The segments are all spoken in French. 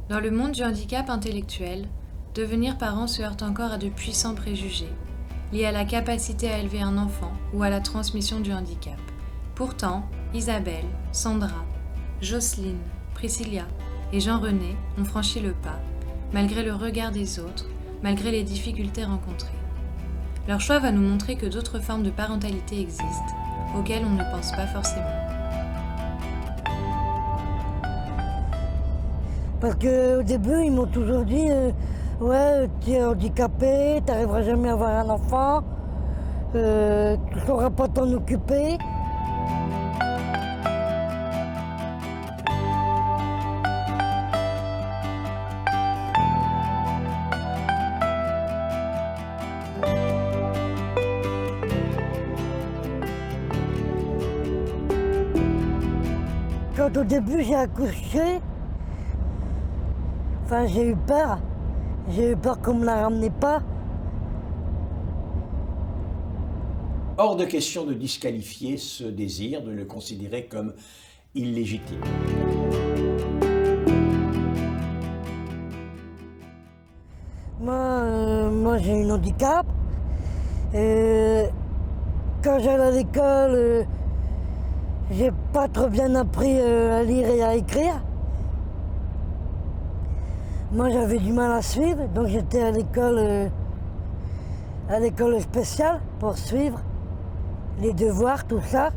Dans le monde du handicap intellectuel, devenir parent se heurte encore à de puissants préjugés, liés à la capacité à élever un enfant ou à la transmission du handicap. Pourtant, Isabelle, Sandra, Jocelyne, Priscilla et Jean-René ont franchi le pas, malgré le regard des autres, malgré les difficultés rencontrées. Leur choix va nous montrer que d'autres formes de parentalité existent, auxquelles on ne pense pas forcément. Parce qu'au début, ils m'ont toujours dit ouais, tu es handicapé, tu n'arriveras jamais à avoir un enfant, tu ne sauras pas t'en occuper. Quand au début j'ai accouché, j'ai eu peur. J'ai eu peur qu'on ne me la ramenait pas. Hors de question de disqualifier ce désir, de le considérer comme illégitime. Moi j'ai un handicap. Quand j'allais à l'école, j'ai pas trop bien appris à lire et à écrire. Moi j'avais du mal à suivre, donc j'étais à l'école spéciale pour suivre les devoirs, tout ça.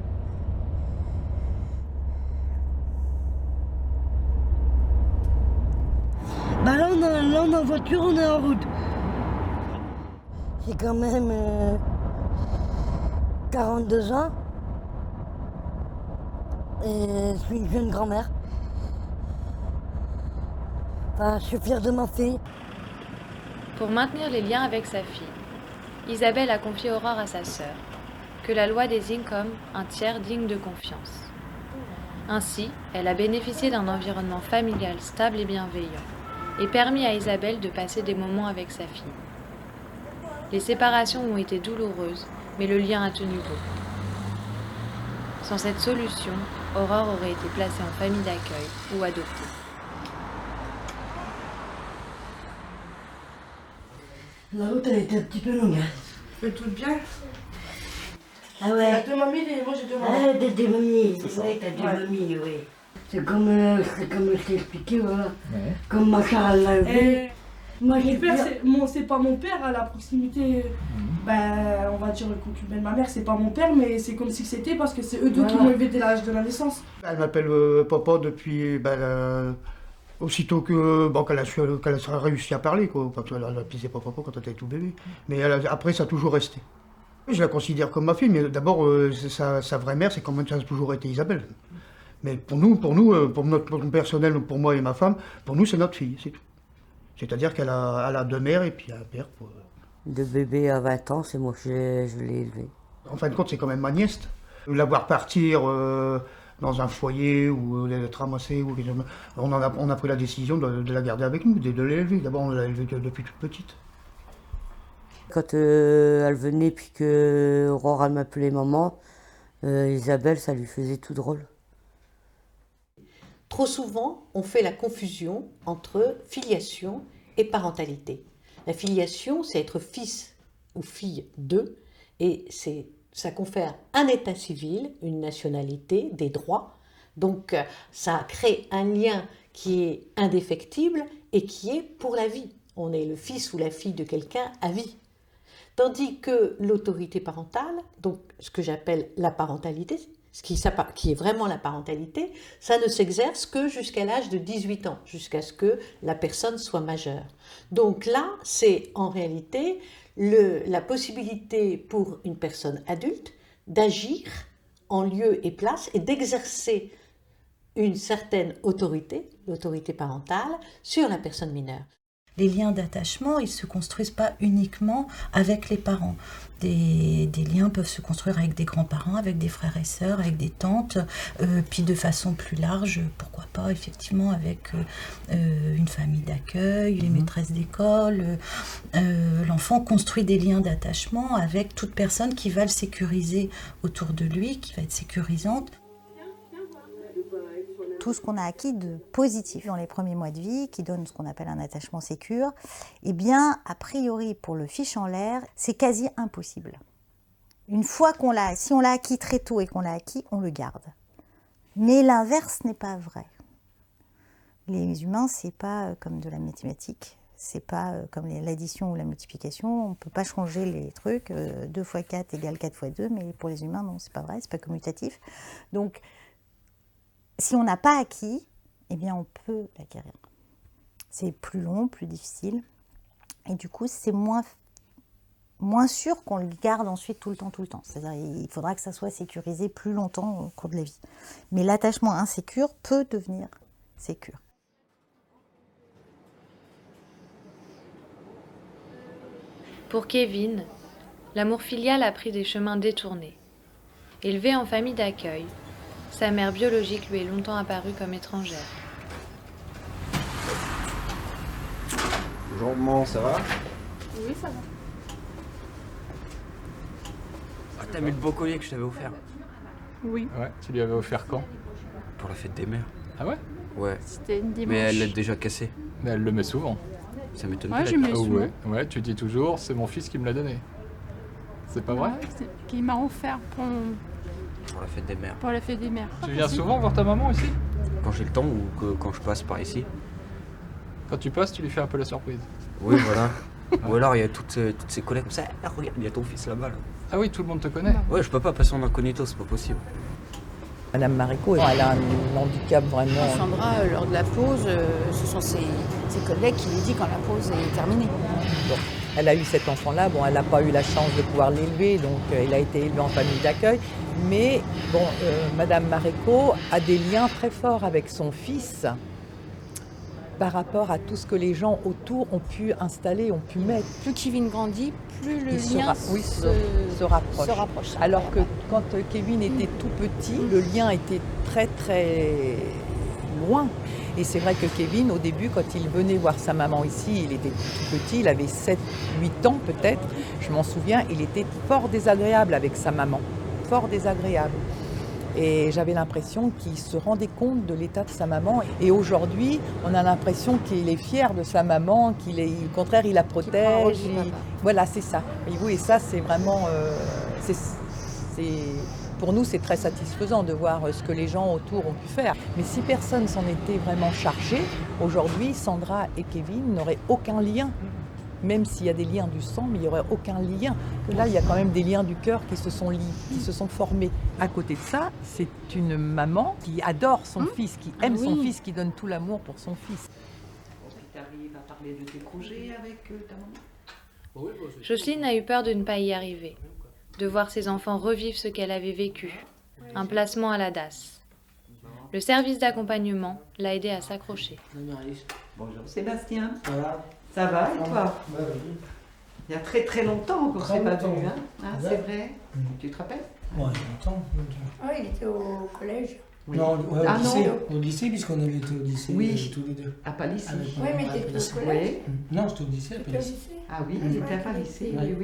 Là on est en voiture, on est en route. J'ai quand même 42 ans et je suis une jeune grand-mère. Je suis fière de ma fille. Pour maintenir les liens avec sa fille, Isabelle a confié Aurore à sa sœur, que la loi désigne comme un tiers digne de confiance. Ainsi, elle a bénéficié d'un environnement familial stable et bienveillant, et permis à Isabelle de passer des moments avec sa fille. Les séparations ont été douloureuses, mais le lien a tenu bon. Sans cette solution, Aurore aurait été placée en famille d'accueil ou adoptée. La route elle était un petit peu longue. Tout bien. Ah ouais. T'as deux mamies et moi j'ai deux mamans. Ah, t'as deux mamies. Oui, t'as deux mamies, oui. C'est comme je t'ai expliqué, voilà. Ouais. Comme ma Charles l'a vu. Moi j'ai C'est pas mon père à la proximité. On va dire concubine de ma mère, c'est pas mon père, mais c'est comme si c'était parce que c'est eux deux qui m'ont élevé dès l'âge de la naissance. Elle m'appelle papa depuis. Aussitôt qu'elle a réussi à parler, quoi. Parce qu'elle a pisé papa quand elle était tout bébé. Mais après, ça a toujours resté. Je la considère comme ma fille, mais d'abord, sa vraie mère, c'est quand même ça a toujours été Isabelle. Mais pour notre personnel, pour moi et ma femme, pour nous, c'est notre fille, c'est tout. C'est-à-dire qu'elle a deux mères et puis un père. De bébé à 20 ans, c'est moi que je l'ai élevée. En fin de compte, c'est quand même ma nièce. La voir partir dans un foyer ou d'être ramassée, on a pris la décision de la garder avec nous, de l'élever. D'abord, on l'a élevée depuis toute petite. Quand elle venait puis que Aurore elle m'appelait maman, Isabelle, ça lui faisait tout drôle. Trop souvent, on fait la confusion entre filiation et parentalité. La filiation, c'est être fils ou fille d'eux, et ça confère un état civil, une nationalité, des droits. Donc, ça crée un lien qui est indéfectible et qui est pour la vie. On est le fils ou la fille de quelqu'un à vie. Tandis que l'autorité parentale, donc ce que j'appelle la parentalité, qui est vraiment la parentalité, ça ne s'exerce que jusqu'à l'âge de 18 ans, jusqu'à ce que la personne soit majeure. Donc là, c'est en réalité la possibilité pour une personne adulte d'agir en lieu et place et d'exercer une certaine autorité, l'autorité parentale, sur la personne mineure. Les liens d'attachement, ils ne se construisent pas uniquement avec les parents. Des liens peuvent se construire avec des grands-parents, avec des frères et sœurs, avec des tantes, puis de façon plus large, pourquoi pas effectivement avec une famille d'accueil, les maîtresses d'école. L'enfant construit des liens d'attachement avec toute personne qui va le sécuriser autour de lui, qui va être sécurisante. tout ce qu'on a acquis de positif dans les premiers mois de vie, qui donne ce qu'on appelle un attachement sécure, eh bien, a priori, pour le fiche en l'air, c'est quasi impossible. Une fois si on l'a acquis très tôt et qu'on l'a acquis, on le garde. Mais l'inverse n'est pas vrai. Les humains, c'est pas comme de la mathématique, c'est pas comme l'addition ou la multiplication, on ne peut pas changer les trucs, 2 fois 4 égale 4 fois 2, mais pour les humains, non, c'est pas vrai, c'est pas commutatif. Donc, si on n'a pas acquis, eh bien, on peut l'acquérir. C'est plus long, plus difficile, et du coup, c'est moins sûr qu'on le garde ensuite tout le temps. C'est-à-dire il faudra que ça soit sécurisé plus longtemps au cours de la vie. Mais l'attachement insécure peut devenir sécure. Pour Kevin, l'amour filial a pris des chemins détournés. Élevé en famille d'accueil, sa mère biologique lui est longtemps apparue comme étrangère. Bonjour maman, ça va? Oui, ça va. Ah, t'as mis le beau collier que je t'avais offert? Oui. Ouais, tu lui avais offert quand? Pour la fête des mères. Ah ouais? Ouais. C'était une dimanche. Mais elle l'a déjà cassé. Mais elle le met souvent. Ça m'étonne Ouais, pas. je mets souvent. Ouais, tu dis toujours, c'est mon fils qui me l'a donné. C'est pas vrai? Qui m'a offert pour Pour la fête des mères. la fête des mères. Tu viens souvent voir ta maman ici? Quand j'ai le temps ou quand je passe par ici. Quand tu passes, tu lui fais un peu la surprise. Oui, voilà. Ou alors il y a toutes ces collègues comme ça. Ah, regarde, il y a ton fils là-bas. Là. Ah oui, tout le monde te connaît? Ouais, je peux pas passer en incognito, c'est pas possible. Madame Maréco, elle a un handicap vraiment. Sandra, lors de la pause, ce sont ses collègues qui lui disent quand la pause est terminée. Bon, elle a eu cet enfant-là, bon, elle n'a pas eu la chance de pouvoir l'élever, donc elle a été élevée en famille d'accueil. Mais bon, Madame Maréco a des liens très forts avec son fils par rapport à tout ce que les gens autour ont pu installer, ont pu mettre. Plus Kevin grandit, plus le Il lien se rapproche. Alors que quand Kevin était tout petit, le lien était très très loin. Et c'est vrai que Kevin, au début, quand il venait voir sa maman ici, il était tout petit, il avait 7-8 ans peut-être, je m'en souviens, il était fort désagréable avec sa maman, fort désagréable. Et j'avais l'impression qu'il se rendait compte de l'état de sa maman. Et aujourd'hui, on a l'impression qu'il est fier de sa maman, au contraire, il la protège. Voilà, c'est ça. Et ça, c'est vraiment... pour nous, c'est très satisfaisant de voir ce que les gens autour ont pu faire. Mais si personne s'en était vraiment chargé, aujourd'hui, Sandra et Kevin n'auraient aucun lien. Même s'il y a des liens du sang, mais il n'y aurait aucun lien. Là, il y a quand même des liens du cœur qui se sont formés. À côté de ça, c'est une maman qui adore son fils, qui aime son fils, qui donne tout l'amour pour son fils. Tu arrives à parler de tes projets avec ta maman? Jocelyne a eu peur de ne pas y arriver, de voir ses enfants revivre ce qu'elle avait vécu, un placement à la DAS. Le service d'accompagnement l'a aidé à s'accrocher. Bonjour Sébastien. Ça va et toi? Il y a très très longtemps qu'on ne s'est pas vu, hein? C'est vrai? Tu te rappelles? Ouais, longtemps. Ah, il était au collège? Oui. Non, au lycée, puisqu'on avait été au lycée tous les deux. À Palissy. Oui, mais t'étais au collège? Non, j'étais au lycée à Palissy. Ah oui, il était à Palissy. Oui.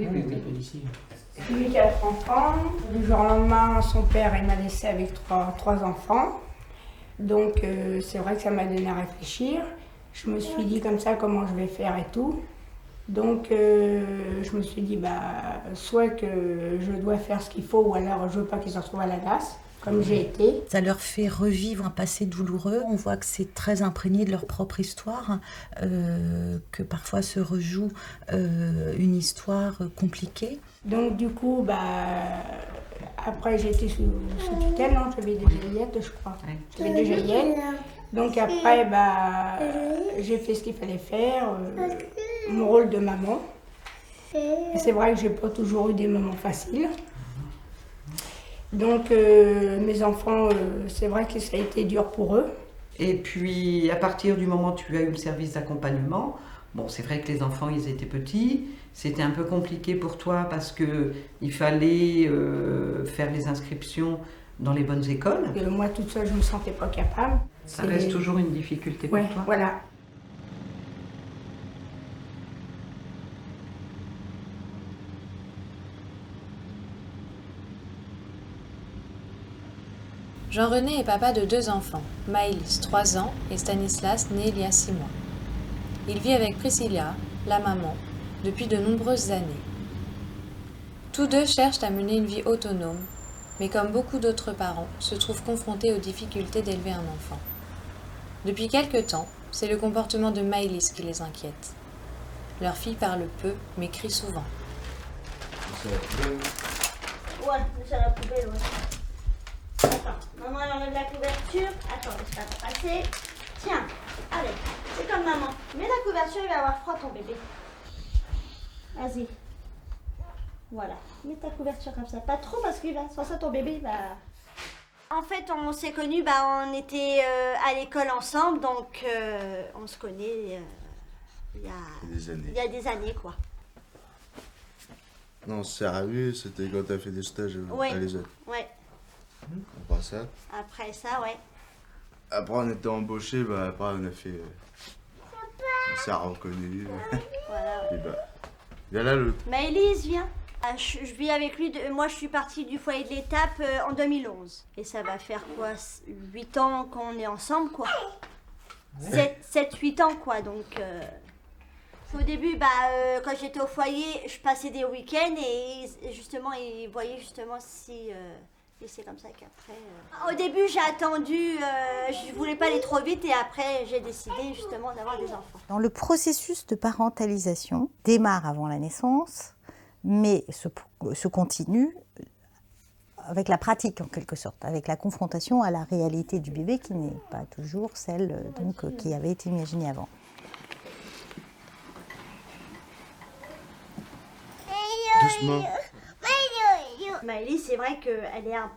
C'est lui qui a 30 ans. Du jour au lendemain, son père il m'a laissé avec trois enfants. Donc c'est vrai que ça m'a donné à réfléchir. Je me suis dit comme ça comment je vais faire et tout. Donc je me suis dit soit que je dois faire ce qu'il faut ou alors je veux pas qu'ils se retrouvent à la DAS comme j'ai été. Ça leur fait revivre un passé douloureux. On voit que c'est très imprégné de leur propre histoire, que parfois se rejoue une histoire compliquée. Donc du coup, après j'étais sous tutelle, non, j'avais des jaillettes, je crois. J'avais des jaillettes. Donc après, j'ai fait ce qu'il fallait faire, mon rôle de maman. Et c'est vrai que j'ai pas toujours eu des moments faciles. Donc mes enfants, c'est vrai que ça a été dur pour eux. Et puis à partir du moment où tu as eu le service d'accompagnement, bon, c'est vrai que les enfants, ils étaient petits. C'était un peu compliqué pour toi parce qu'il fallait faire les inscriptions dans les bonnes écoles. Moi, toute seule, je ne me sentais pas capable. Ça reste toujours une difficulté pour toi. Voilà. Jean-René est papa de 2 enfants, Maëlys, 3 ans, et Stanislas, né il y a 6 mois. Il vit avec Priscilla, la maman, depuis de nombreuses années. Tous deux cherchent à mener une vie autonome, mais comme beaucoup d'autres parents, se trouvent confrontés aux difficultés d'élever un enfant. Depuis quelque temps, c'est le comportement de Maëlys qui les inquiète. Leur fille parle peu, mais crie souvent. Ouais, c'est à la poubelle, ouais. Attends, maman elle enlève la couverture. Attends, laisse pas passer. Tiens, allez, c'est comme maman. Mets la couverture, il va avoir froid ton bébé. Vas-y. Voilà, mets ta couverture comme ça. Pas trop parce qu'il va, sans ça ton bébé va... En fait, on s'est connus, on était à l'école ensemble, donc on se connaît il y a des années, quoi. Non, sérieux, c'était quand t'as fait des stages à l'ESAT. Ouais. Après ça. Après ça, ouais. Après, on était embauchés, après, on a fait. On s'est reconnus. Voilà. Et viens là, l'autre. Maëlys, viens. Je vis avec lui, moi je suis partie du foyer de l'étape en 2011. Et ça va faire quoi, 8 ans qu'on est ensemble, quoi. 7-8 ans, quoi, donc... Au début, quand j'étais au foyer, je passais des week-ends et justement, ils voyaient justement si... et c'est comme ça qu'après... Au début, j'ai attendu, je voulais pas aller trop vite et après, j'ai décidé justement d'avoir des enfants. Dans le processus de parentalisation démarre avant la naissance, mais se continue avec la pratique en quelque sorte, avec la confrontation à la réalité du bébé qui n'est pas toujours celle qui avait été imaginée avant. Doucement. Maëlys, c'est vrai qu'elle est un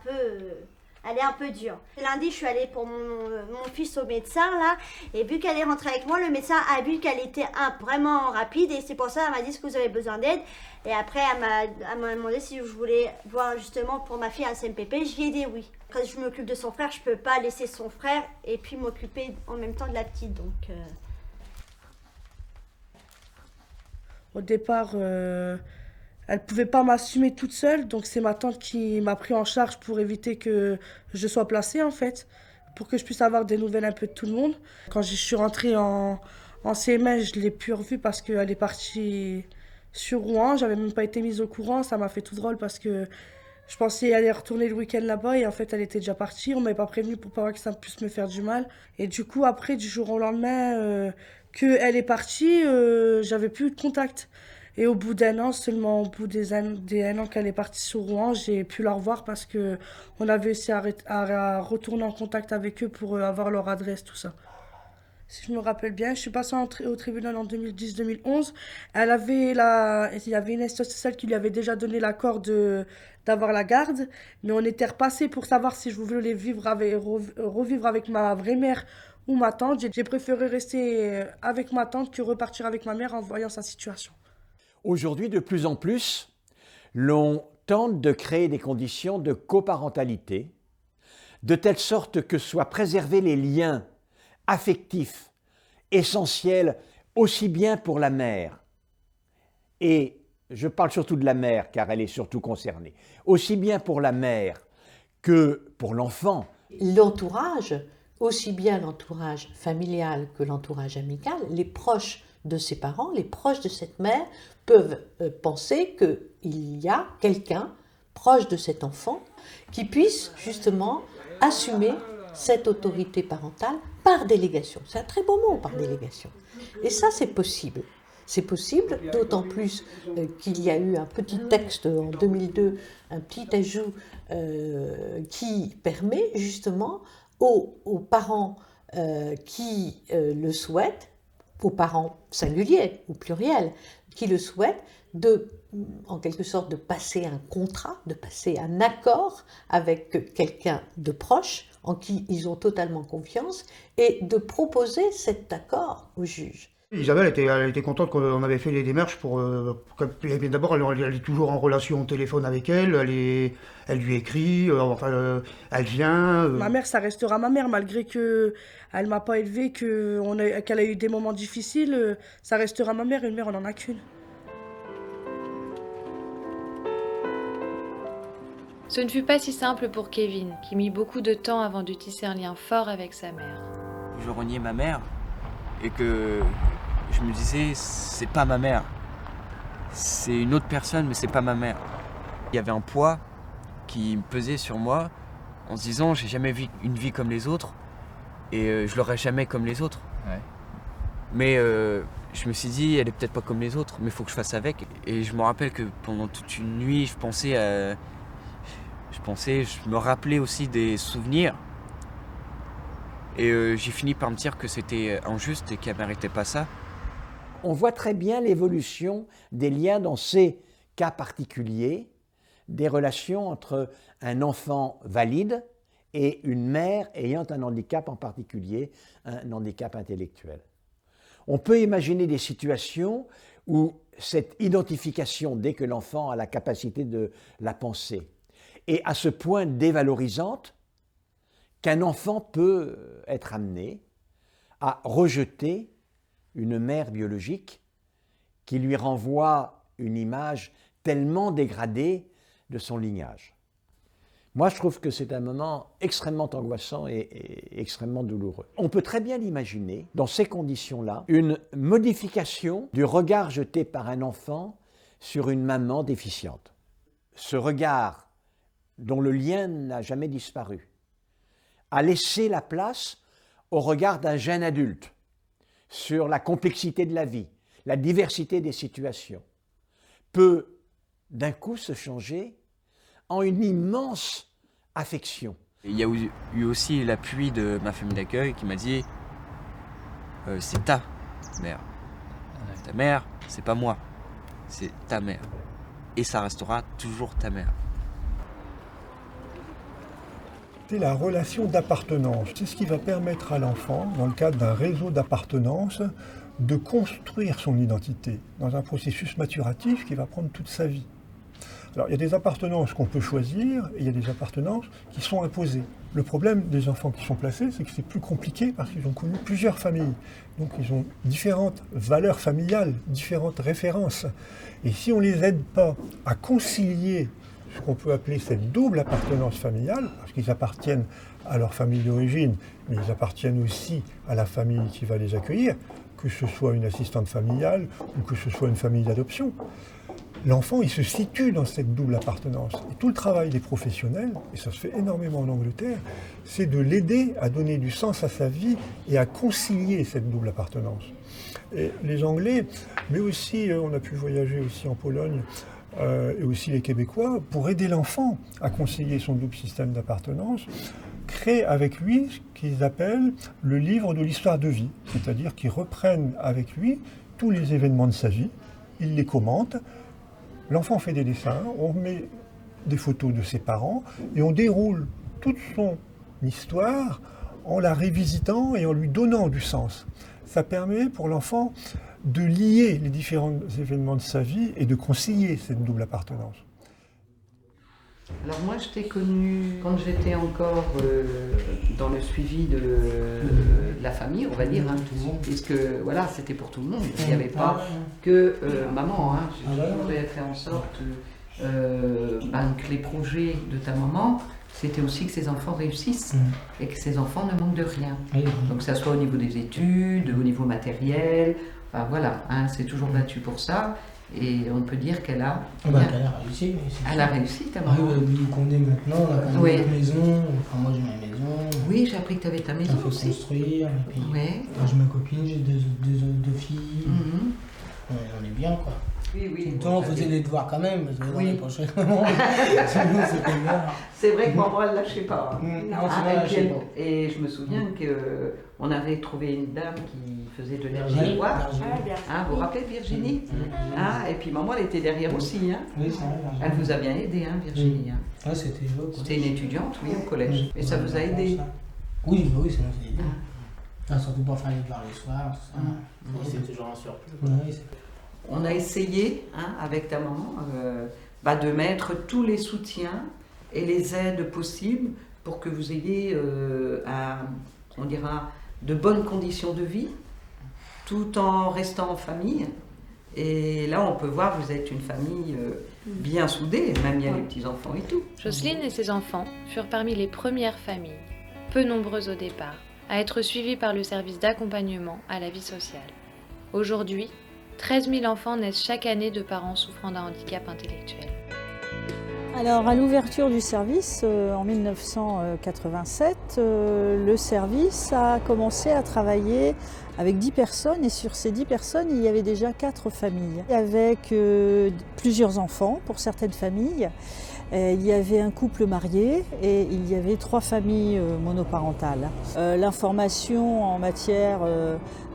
peu dure. Lundi, je suis allée pour mon fils au médecin, là, et vu qu'elle est rentrée avec moi, le médecin a vu qu'elle était vraiment rapide, et c'est pour ça qu'elle m'a dit, est-ce que vous avez besoin d'aide? Et après, elle m'a demandé si je voulais voir justement pour ma fille un CMPP, je lui ai dit oui. Quand je m'occupe de son frère, je peux pas laisser son frère et puis m'occuper en même temps de la petite, donc... Au départ, elle pouvait pas m'assumer toute seule, donc c'est ma tante qui m'a pris en charge pour éviter que je sois placée en fait, pour que je puisse avoir des nouvelles un peu de tout le monde. Quand je suis rentrée en CM1, je l'ai plus revue parce qu'elle est partie sur Rouen, j'avais même pas été mise au courant, ça m'a fait tout drôle parce que je pensais aller retourner le week-end là-bas et en fait elle était déjà partie, on m'avait pas prévenu pour pas que ça puisse me faire du mal. Et du coup après, du jour au lendemain qu'elle est partie, j'avais plus eu de contact. Et au bout d'un an, seulement au bout des 1 an qu'elle est partie sur Rouen, j'ai pu la revoir parce qu'on avait réussi à retourner en contact avec eux pour avoir leur adresse, tout ça. Si je me rappelle bien, je suis passée au tribunal en 2010-2011. Il y avait une instance sociale qui lui avait déjà donné l'accord d'avoir la garde, mais on était repassé pour savoir si je voulais revivre avec ma vraie mère ou ma tante. J'ai préféré rester avec ma tante que repartir avec ma mère en voyant sa situation. Aujourd'hui, de plus en plus, l'on tente de créer des conditions de coparentalité, de telle sorte que soient préservés les liens affectifs essentiels aussi bien pour la mère, et je parle surtout de la mère car elle est surtout concernée, aussi bien pour la mère que pour l'enfant. L'entourage, aussi bien l'entourage familial que l'entourage amical, les proches de ses parents, les proches de cette mère peuvent penser qu'il y a quelqu'un proche de cet enfant qui puisse justement assumer cette autorité parentale par délégation. C'est un très beau mot, par délégation. Et ça, c'est possible. C'est possible, d'autant plus qu'il y a eu un petit texte en 2002, un petit ajout qui permet justement aux parents qui le souhaitent, aux parents singuliers ou pluriels, qui le souhaitent, en quelque sorte de passer un contrat, de passer un accord avec quelqu'un de proche en qui ils ont totalement confiance et de proposer cet accord au juge. Isabelle elle était contente qu'on avait fait les démarches d'abord elle est toujours en relation au téléphone avec elle lui écrit, elle vient. Ma mère, ça restera ma mère, malgré qu'elle ne m'a pas élevée, qu'elle a eu des moments difficiles, ça restera ma mère, une mère on n'en a qu'une. Ce ne fut pas si simple pour Kevin, qui mit beaucoup de temps avant de tisser un lien fort avec sa mère. Je reniais ma mère et que je me disais, c'est pas ma mère. C'est une autre personne, mais c'est pas ma mère. Il y avait un poids qui me pesait sur moi en se disant, j'ai jamais vu une vie comme les autres et je l'aurai jamais comme les autres. Ouais. Mais je me suis dit, elle est peut-être pas comme les autres, mais il faut que je fasse avec. Et je me rappelle que pendant toute une nuit, je me rappelais aussi des souvenirs. Et j'ai fini par me dire que c'était injuste et qu'elle méritait pas ça. On voit très bien l'évolution des liens dans ces cas particuliers, des relations entre un enfant valide et une mère ayant un handicap en particulier, un handicap intellectuel. On peut imaginer des situations où cette identification, dès que l'enfant a la capacité de la penser, est à ce point dévalorisante qu'un enfant peut être amené à rejeter une mère biologique qui lui renvoie une image tellement dégradée de son lignage. Moi, je trouve que c'est un moment extrêmement angoissant et extrêmement douloureux. On peut très bien l'imaginer, dans ces conditions-là, une modification du regard jeté par un enfant sur une maman déficiente. Ce regard, dont le lien n'a jamais disparu, a laissé la place au regard d'un jeune adulte sur la complexité de la vie, la diversité des situations, peut d'un coup se changer en une immense affection. Il y a eu aussi l'appui de ma famille d'accueil qui m'a dit c'est ta mère. Ta mère, c'est pas moi, c'est ta mère. Et ça restera toujours ta mère. C'est la relation d'appartenance. C'est ce qui va permettre à l'enfant, dans le cadre d'un réseau d'appartenance, de construire son identité dans un processus maturatif qui va prendre toute sa vie. Alors, il y a des appartenances qu'on peut choisir et il y a des appartenances qui sont imposées. Le problème des enfants qui sont placés, c'est que c'est plus compliqué parce qu'ils ont connu plusieurs familles. Donc, ils ont différentes valeurs familiales, différentes références. Et si on ne les aide pas à concilier ce qu'on peut appeler cette double appartenance familiale, parce qu'ils appartiennent à leur famille d'origine, mais ils appartiennent aussi à la famille qui va les accueillir, que ce soit une assistante familiale ou que ce soit une famille d'adoption. L'enfant, il se situe dans cette double appartenance. Et tout le travail des professionnels, et ça se fait énormément en Angleterre, c'est de l'aider à donner du sens à sa vie et à concilier cette double appartenance. Et les Anglais, mais aussi, on a pu voyager aussi en Pologne, et aussi les Québécois, pour aider l'enfant à concilier son double système d'appartenance, créent avec lui ce qu'ils appellent le livre de l'histoire de vie, c'est-à-dire qu'ils reprennent avec lui tous les événements de sa vie, ils les commentent, l'enfant fait des dessins, on met des photos de ses parents et on déroule toute son histoire en la révisitant et en lui donnant du sens. Ça permet pour l'enfant de lier les différents événements de sa vie et de concilier cette double appartenance. Alors moi, je t'ai connue quand j'étais encore dans le suivi de la famille, on va dire, hein, puisque voilà, c'était pour tout le monde. Il n'y avait pas que maman. Hein. Je voulais faire en sorte que les projets de ta maman, c'était aussi que ses enfants réussissent et que ses enfants ne manquent de rien. Donc que ça soit au niveau des études, au niveau matériel, enfin voilà, hein, c'est toujours battu pour ça. Et on peut dire qu'elle a... elle a réussi. Elle a réussi, ta maman. Oui, qu'on est maintenant, on a quand même une maison. Enfin, moi, j'ai ma maison. Oui, j'ai appris que tu avais ta maison aussi. Construire. Et puis, j'ai ma copine, j'ai deux filles. On est bien, quoi. Oui, oui. Tout le temps, on faisait les devoirs quand même, parce que dans les prochains moments, sinon c'était bien. C'est vrai que maman, elle ne lâchait pas. Non, et je me souviens qu'on avait trouvé une dame qui faisait de l'hergénois. Vous vous rappelez de Virginie? Et puis maman, elle était derrière aussi. Hein. Oui, c'est vrai. Elle vous a bien aidé, hein, Virginie. Ah, c'était une étudiante, oui, au collège. Mais ça vous a aidé? Oui, bah oui, ça nous a aidé. Surtout pour faire les devoirs les soirs, tout ça. C'est toujours un surplus. On a essayé, hein, avec ta maman, de mettre tous les soutiens et les aides possibles pour que vous ayez, on dira, de bonnes conditions de vie, tout en restant en famille, Et là, on peut voir, vous êtes une famille bien soudée, même il y a les petits-enfants et tout. Jocelyne et ses enfants furent parmi les premières familles, peu nombreuses au départ, à être suivies par le service d'accompagnement à la vie sociale. Aujourd'hui, 13 000 enfants naissent chaque année de parents souffrant d'un handicap intellectuel. Alors, à l'ouverture du service, en 1987, le service a commencé à travailler avec 10 personnes et sur ces 10 personnes, il y avait déjà 4 familles. Avec plusieurs enfants pour certaines familles, il y avait un couple marié et il y avait 3 familles monoparentales. L'information en matière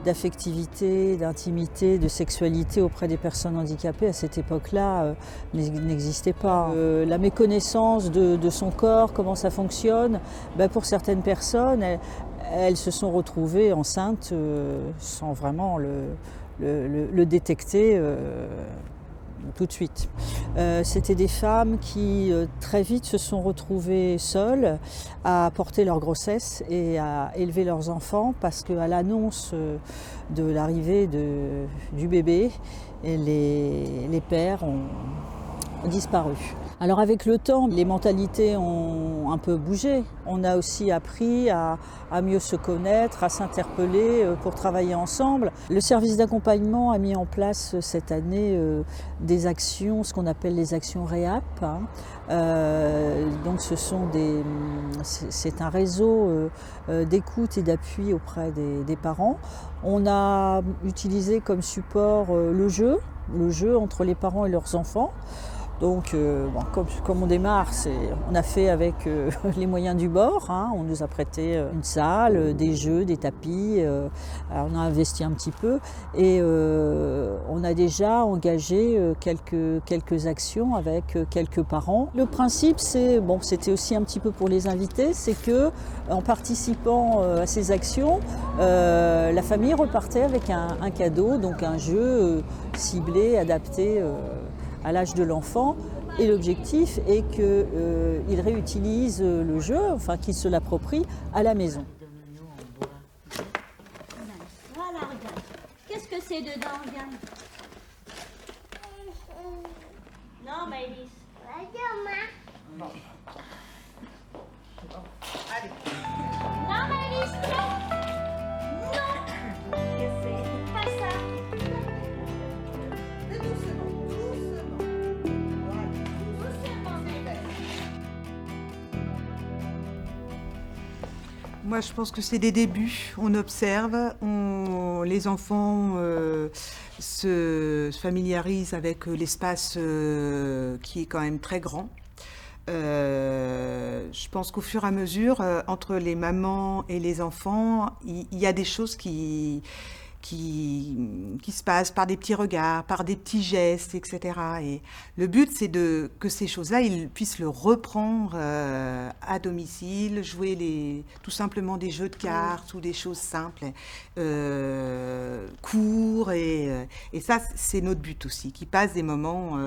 d'affectivité, d'intimité, de sexualité auprès des personnes handicapées à cette époque-là n'existait pas. La méconnaissance de son corps, comment ça fonctionne, pour certaines personnes, elles se sont retrouvées enceintes sans vraiment le détecter tout de suite. C'était des femmes qui très vite se sont retrouvées seules à porter leur grossesse et à élever leurs enfants parce qu'à l'annonce de l'arrivée du bébé, les pères ont disparu. Alors avec le temps, les mentalités ont un peu bougé. On a aussi appris à mieux se connaître, à s'interpeller pour travailler ensemble. Le service d'accompagnement a mis en place cette année des actions, ce qu'on appelle les actions REAP. Donc c'est un réseau d'écoute et d'appui auprès des parents. On a utilisé comme support le jeu entre les parents et leurs enfants. Donc, comme on démarre, on a fait avec les moyens du bord. On nous a prêté une salle, des jeux, des tapis. On a investi un petit peu et on a déjà engagé quelques actions avec quelques parents. Le principe, c'était aussi un petit peu pour les invités, c'est que en participant à ces actions, la famille repartait avec un cadeau, donc un jeu ciblé, adapté à l'âge de l'enfant, et l'objectif est qu'il réutilise le jeu, enfin qu'il se l'approprie à la maison. Voilà, regarde. Qu'est-ce que c'est dedans, regarde. Non, Maëlys. Regarde, Bon. Allez. Non, Maëlys, non. Non. C'est pas ça. Moi, je pense que c'est des débuts. On observe, les enfants se familiarisent avec l'espace qui est quand même très grand. Je pense qu'au fur et à mesure, entre les mamans et les enfants, il y a des choses qui se passent par des petits regards, par des petits gestes, etc. Et le but, c'est que ces choses-là, ils puissent le reprendre à domicile, jouer tout simplement des jeux de cartes ou des choses simples, courts. Et ça, c'est notre but aussi, qu'ils passent des moments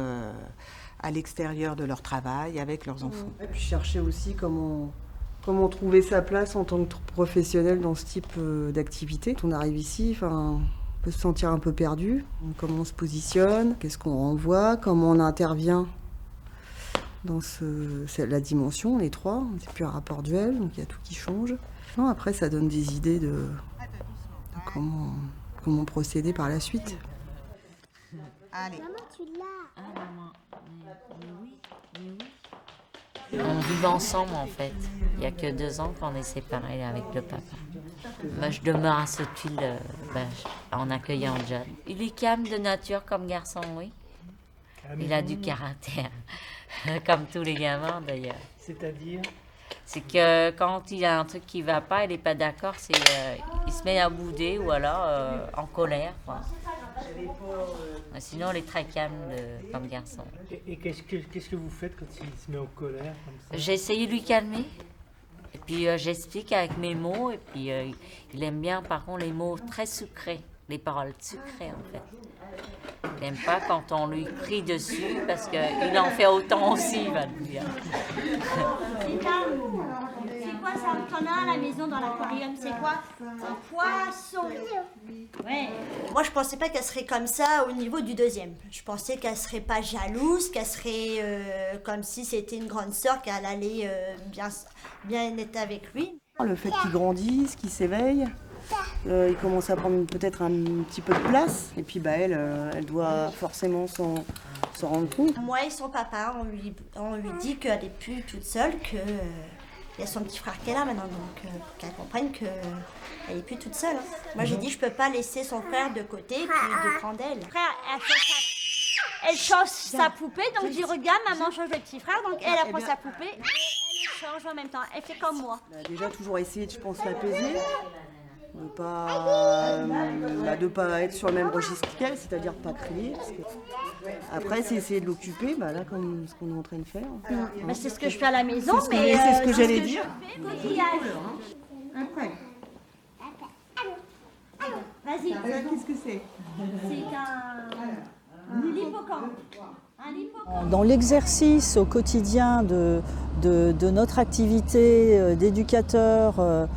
à l'extérieur de leur travail avec leurs enfants. Et puis chercher aussi comment trouver sa place en tant que professionnel dans ce type d'activité. Quand on arrive ici, on peut se sentir un peu perdu. Comment on se positionne, qu'est-ce qu'on renvoie, comment on intervient dans la dimension, les trois. C'est plus un rapport duel, donc il y a tout qui change. Non, après, ça donne des idées de comment procéder par la suite. Allez. Maman, tu l'as. Ah, maman. Mais oui. On vit ensemble en fait. Il n'y a que 2 ans qu'on est séparés avec le papa. Moi, je demeure à Sotteville en accueillant John. Il est calme de nature comme garçon, oui. Il a du caractère, comme tous les gamins d'ailleurs. C'est-à-dire ? C'est que quand il a un truc qui ne va pas, il n'est pas d'accord, il se met à bouder ou alors en colère. Quoi. Sinon, il est très calme comme garçon. Et qu'est-ce que vous faites quand il se met en colère comme ça ? J'ai essayé de lui calmer. Et puis j'explique avec mes mots. Et puis il aime bien, par contre, les mots très sucrés. les paroles sucrées en fait. Il n'aime pas quand on lui crie dessus parce qu'il en fait autant aussi, il va le dire. C'est quoi ça? T'en as à la maison dans l'aquarium, c'est quoi? Un poisson. Ouais. Moi je pensais pas qu'elle serait comme ça au niveau du deuxième. Je pensais qu'elle serait pas jalouse, qu'elle serait comme si c'était une grande sœur, qu'elle allait bien être avec lui. Le fait qu'il grandisse, qu'il s'éveille, il commence à prendre peut-être un petit peu de place. Et puis elle doit forcément s'en rendre compte. Moi et son papa, on lui dit qu'elle n'est plus toute seule, qu'il y a son petit frère qui est là maintenant, donc qu'elle comprenne qu'elle n'est plus toute seule. Moi j'ai dit je peux pas laisser son frère de côté puis de prendre elle. Frère, elle change sa poupée, donc je dis regarde, maman change le petit frère, donc elle prend sa poupée et elle change en même temps. Elle fait comme moi. On a déjà toujours essayé, je pense, l'apaiser. De pas être sur le même registre qu'elle, c'est-à-dire pas crier. Après, c'est essayer de l'occuper, là, comme ce qu'on est en train de faire. Bah, c'est ce que je fais à la maison, mais c'est ce que j'allais dire. Après. Vas-y. Qu'est-ce que c'est? C'est un hippocampe. Dans l'exercice au quotidien de notre activité d'éducateur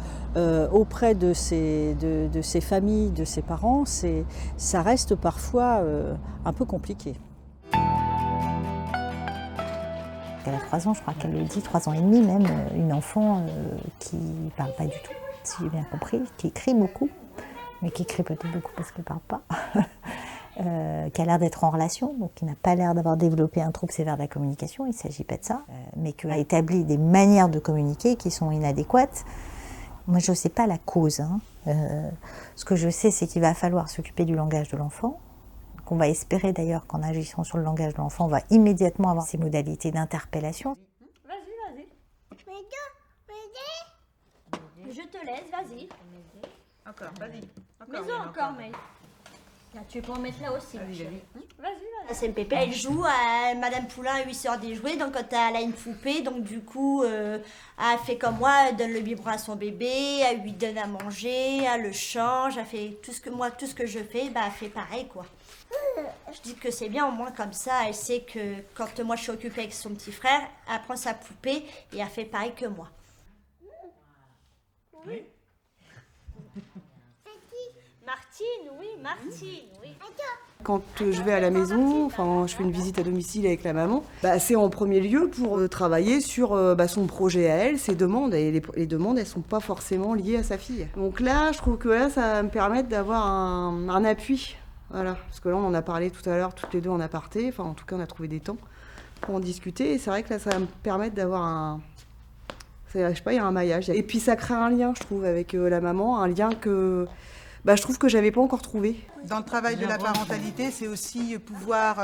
auprès de ces familles, de ces parents, ça reste parfois un peu compliqué. Elle a 3 ans, je crois qu'elle le dit, 3 ans et demi même, une enfant qui ne parle pas du tout, si j'ai bien compris, qui crie beaucoup, mais qui crie peut-être beaucoup parce qu'elle ne parle pas. Qui a l'air d'être en relation, donc qui n'a pas l'air d'avoir développé un trouble sévère de la communication, il ne s'agit pas de ça, mais qui a établi des manières de communiquer qui sont inadéquates. Moi, je ne sais pas la cause. Ce que je sais, c'est qu'il va falloir s'occuper du langage de l'enfant, qu'on va espérer d'ailleurs qu'en agissant sur le langage de l'enfant, on va immédiatement avoir ces modalités d'interpellation. Vas-y. Je te laisse, vas-y. Encore, vas-y. Mais encore, mais... Là, tu peux en mettre là aussi. Vas-y. La CMPP, elle joue, Madame Poulain lui sort des jouets, donc quand elle a une poupée, donc du coup, elle fait comme moi, elle donne le biberon à son bébé, elle lui donne à manger, elle le change, elle fait tout ce que je fais, elle fait pareil, quoi. Je dis que c'est bien, au moins comme ça, elle sait que quand moi je suis occupée avec son petit frère, elle prend sa poupée et elle fait pareil que moi. Oui. Martine, oui. Quand je vais à la maison, je fais une visite à domicile avec la maman, c'est en premier lieu pour travailler sur son projet à elle, ses demandes. Et les demandes, elles ne sont pas forcément liées à sa fille. Donc là, je trouve que là, ça va me permettre d'avoir un appui. Voilà. Parce que là, on en a parlé tout à l'heure, toutes les deux en aparté. Enfin, en tout cas, on a trouvé des temps pour en discuter. Et c'est vrai que là, ça va me permettre d'avoir il y a un maillage. Et puis, ça crée un lien, je trouve, avec la maman. Un lien que... je trouve que j'avais pas encore trouvé. Dans le travail de la parentalité, c'est aussi pouvoir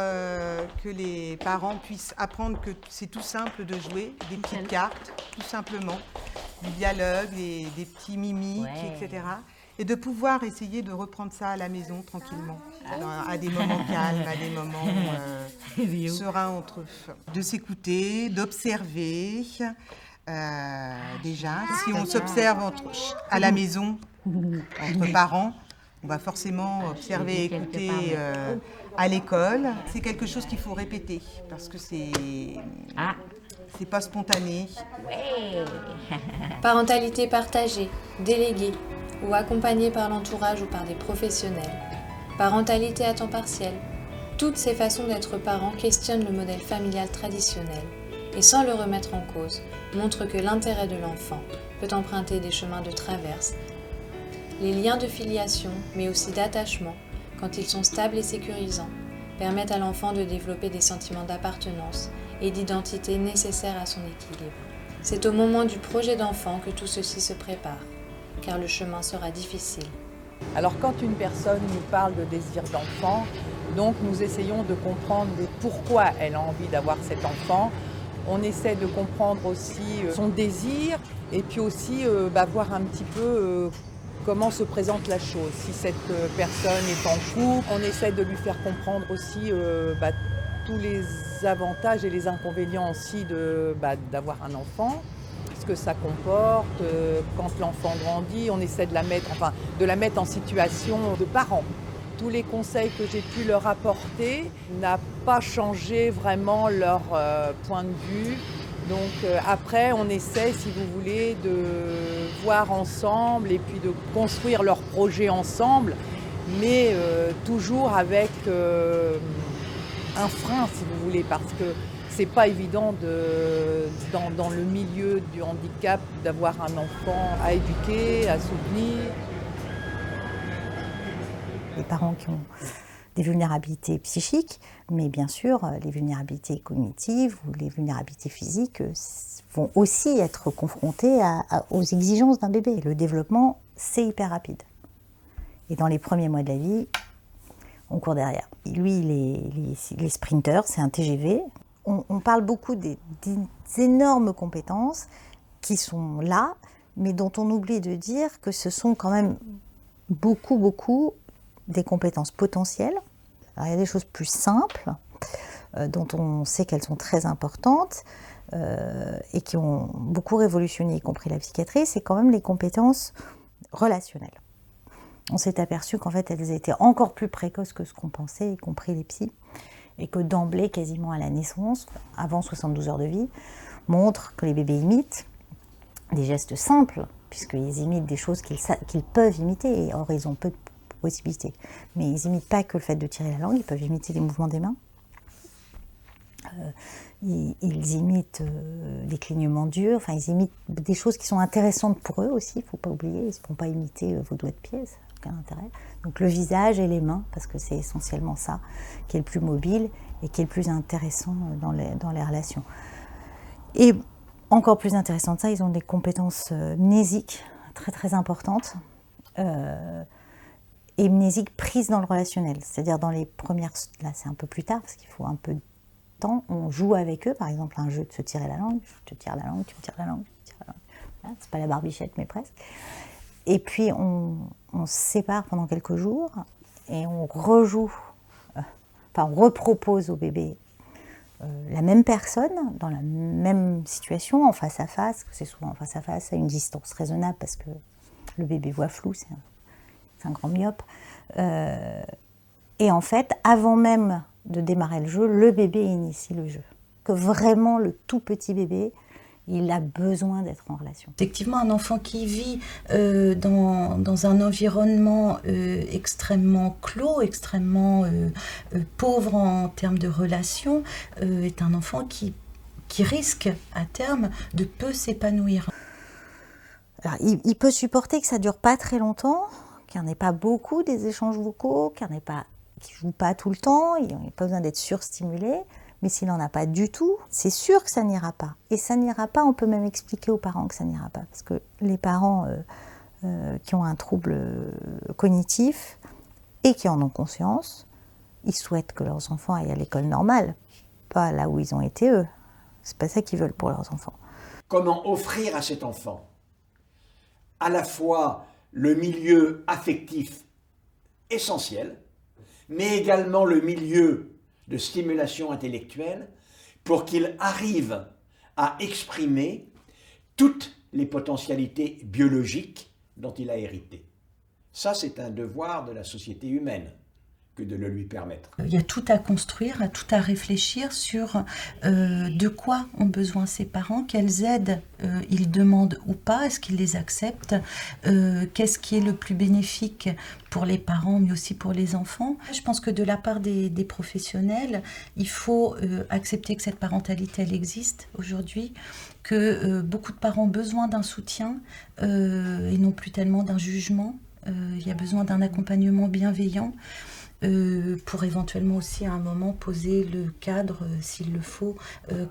que les parents puissent apprendre que c'est tout simple de jouer, des petites cartes, tout simplement, du dialogue, des petits mimiques, etc. Et de pouvoir essayer de reprendre ça à la maison tranquillement, à des moments calmes, à des moments sereins entre eux. De s'écouter, d'observer. Déjà, si on s'observe à la maison, entre parents, on va forcément observer et écouter à l'école. C'est quelque chose qu'il faut répéter parce que c'est pas spontané. Parentalité partagée, déléguée ou accompagnée par l'entourage ou par des professionnels. Parentalité à temps partiel. Toutes ces façons d'être parent questionnent le modèle familial traditionnel et sans le remettre en cause, montrent que l'intérêt de l'enfant peut emprunter des chemins de traverse. Les liens de filiation, mais aussi d'attachement, quand ils sont stables et sécurisants, permettent à l'enfant de développer des sentiments d'appartenance et d'identité nécessaires à son équilibre. C'est au moment du projet d'enfant que tout ceci se prépare, car le chemin sera difficile. Alors quand une personne nous parle de désir d'enfant, donc nous essayons de comprendre pourquoi elle a envie d'avoir cet enfant. On essaie de comprendre aussi son désir et puis aussi voir un petit peu comment se présente la chose. Si cette personne est en couple, on essaie de lui faire comprendre aussi tous les avantages et les inconvénients aussi d'avoir un enfant. Parce que ça comporte. Quand l'enfant grandit, on essaie de la mettre en situation de parents. Tous les conseils que j'ai pu leur apporter n'ont pas changé vraiment leur point de vue. Donc après, on essaie, si vous voulez, de voir ensemble et puis de construire leur projet ensemble, mais toujours avec un frein, si vous voulez, parce que c'est pas évident dans le milieu du handicap d'avoir un enfant à éduquer, à soutenir. Les parents qui ont des vulnérabilités psychiques, mais bien sûr, les vulnérabilités cognitives ou les vulnérabilités physiques vont aussi être confrontés aux exigences d'un bébé. Le développement, c'est hyper rapide. Et dans les premiers mois de la vie, on court derrière. Lui, il est sprinter, c'est un TGV. On parle beaucoup des énormes compétences qui sont là, mais dont on oublie de dire que ce sont quand même beaucoup des compétences potentielles. Alors, il y a des choses plus simples, dont on sait qu'elles sont très importantes et qui ont beaucoup révolutionné, y compris la psychiatrie, c'est quand même les compétences relationnelles. On s'est aperçu qu'en fait, elles étaient encore plus précoces que ce qu'on pensait, y compris les psys, et que d'emblée, quasiment à la naissance, avant 72 heures de vie, montrent que les bébés imitent des gestes simples, puisqu'ils imitent des choses qu'ils peuvent imiter, et or ils ont peu de possibilités. Mais ils n'imitent pas que le fait de tirer la langue, ils peuvent imiter les mouvements des mains. Ils imitent des clignements d'yeux, enfin ils imitent des choses qui sont intéressantes pour eux aussi, il ne faut pas oublier, ils ne vont pas imiter vos doigts de pied, ça n'a aucun intérêt. Donc le visage et les mains, parce que c'est essentiellement ça qui est le plus mobile et qui est le plus intéressant dans les relations. Et encore plus intéressant de ça, ils ont des compétences mnésiques très importantes, et mnésiques prises dans le relationnel, c'est-à-dire dans les premières, là c'est un peu plus tard parce qu'il faut un peu de temps, on joue avec eux, par exemple un jeu de se tirer la langue, je te tire la langue, tu me tires la langue, je te tire la langue. Voilà, c'est pas la barbichette mais presque. Et puis on se sépare pendant quelques jours et on rejoue, on repropose au bébé la même personne dans la même situation, en face à face, c'est souvent en face à face, à une distance raisonnable parce que le bébé voit flou, c'est un grand myope. Et en fait, avant même de démarrer le jeu, le bébé initie le jeu. Que vraiment, le tout petit bébé, il a besoin d'être en relation. Effectivement, un enfant qui vit dans un environnement extrêmement clos, extrêmement pauvre en termes de relations, est un enfant qui risque à terme de peu s'épanouir. Alors, il peut supporter que ça ne dure pas très longtemps, qu'il n'y en ait pas beaucoup des échanges vocaux, qu'il ne joue pas tout le temps, il n'y a pas besoin d'être surstimulé. Mais s'il n'en a pas du tout, c'est sûr que ça n'ira pas. Et ça n'ira pas, on peut même expliquer aux parents que ça n'ira pas. Parce que les parents qui ont un trouble cognitif et qui en ont conscience, ils souhaitent que leurs enfants aillent à l'école normale, pas là où ils ont été eux. C'est pas ça qu'ils veulent pour leurs enfants. Comment offrir à cet enfant à la fois le milieu affectif essentiel, mais également le milieu de stimulation intellectuelle pour qu'il arrive à exprimer toutes les potentialités biologiques dont il a hérité. Ça, c'est un devoir de la société humaine que de le lui permettre. Il y a tout à construire, tout à réfléchir sur de quoi ont besoin ses parents, quelles aides ils demandent ou pas, est-ce qu'ils les acceptent, qu'est-ce qui est le plus bénéfique pour les parents mais aussi pour les enfants. Je pense que de la part des professionnels, il faut accepter que cette parentalité elle existe aujourd'hui, que beaucoup de parents ont besoin d'un soutien et non plus tellement d'un jugement. Il y a besoin d'un accompagnement bienveillant. Pour éventuellement aussi à un moment poser le cadre s'il le faut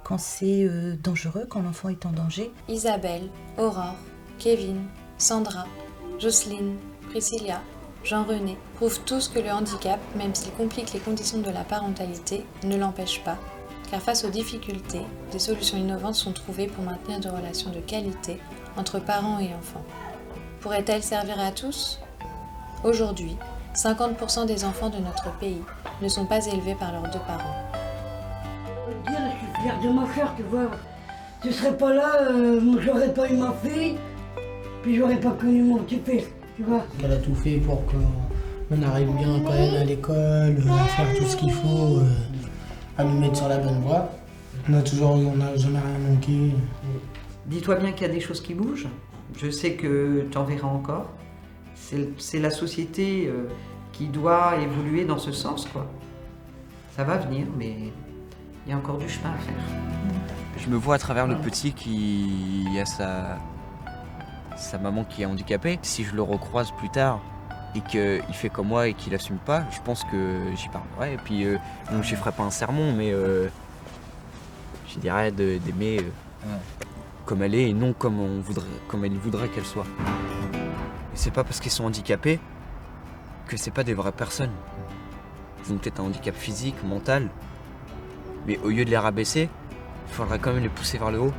quand c'est dangereux, quand l'enfant est en danger. Isabelle, Aurore, Kevin, Sandra, Jocelyne, Priscilla, Jean-René prouvent tous que le handicap, même s'il complique les conditions de la parentalité, ne l'empêche pas, car face aux difficultés, des solutions innovantes sont trouvées pour maintenir des relations de qualité entre parents et enfants. Pourraient-elles servir à tous ? Aujourd'hui, 50% des enfants de notre pays ne sont pas élevés par leurs deux parents. Je suis fière de ma soeur, tu vois. tu serais pas là, j'aurais pas eu ma fille, puis j'aurais pas connu mon petit-fils, tu vois. Elle a tout fait pour qu'on arrive bien quand même à l'école, à faire tout ce qu'il faut, à nous mettre sur la bonne voie. On n'a jamais rien manqué. Dis-toi bien qu'il y a des choses qui bougent. Je sais que tu en verras encore. C'est la société qui doit évoluer dans ce sens, quoi. Ça va venir, mais il y a encore du chemin à faire. Je me vois à travers le petit qui a sa maman qui est handicapée. Si je le recroise plus tard et qu'il fait comme moi et qu'il assume pas, je pense que j'y parlerai. Et puis, donc je ferai pas un sermon, mais je dirais d'aimer comme elle est et non comme elle voudrait qu'elle soit. Et c'est pas parce qu'ils sont handicapés que c'est pas des vraies personnes. Ils ont peut-être un handicap physique, mental, mais au lieu de les rabaisser, il faudrait quand même les pousser vers le haut.